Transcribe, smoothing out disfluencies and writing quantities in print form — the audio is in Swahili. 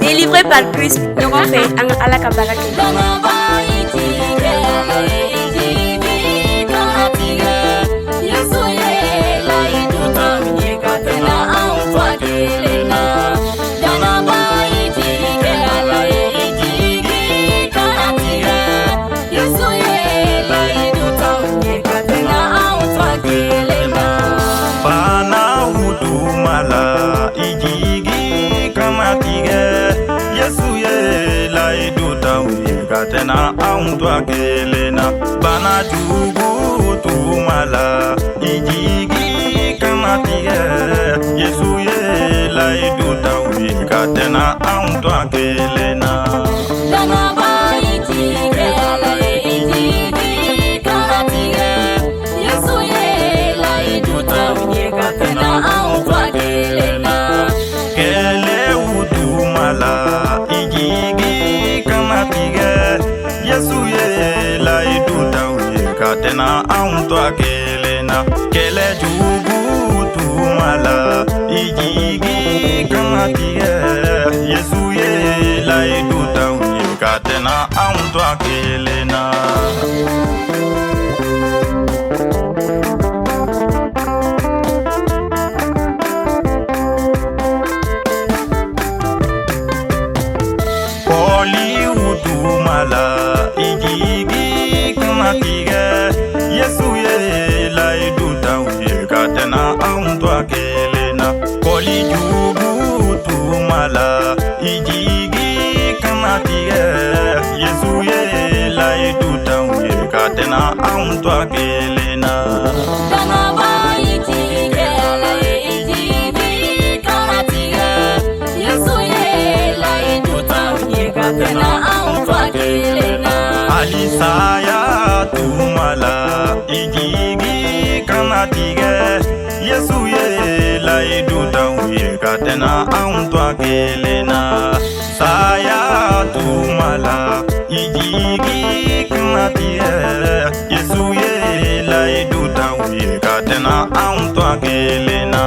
Délivré par Christ, nous fait un à la cabarake. Tena auntua kelena bana jugu tumala ijigi kamatige Yesu ye la iduta wika tena auntua kelena dana ba ijigi la ijigi kamatige Yesu ye la iduta wika tena auntua kelena kele utumala ijigi kamatige Yesu ye la iduta wika tena auntua kelena kele jugu tumala ijigi kamatige Yesu ye la iduta wika tena auntua kelena Poli utumala Yesu ye la iduta wika tena auntua kelena Koli jugu tumala ijigi kamatige Yesu ye la iduta wika tena auntua kelena dana ba ijigi la ijigi kamatige Yesu ye la iduta wika tena auntua kelena Alisaya tumala ijigi kamatige Yesu ye la iduta wika tena auntua kelena Saya tumala ijigi kamatige Yesu ye la iduta wika tena auntua kelena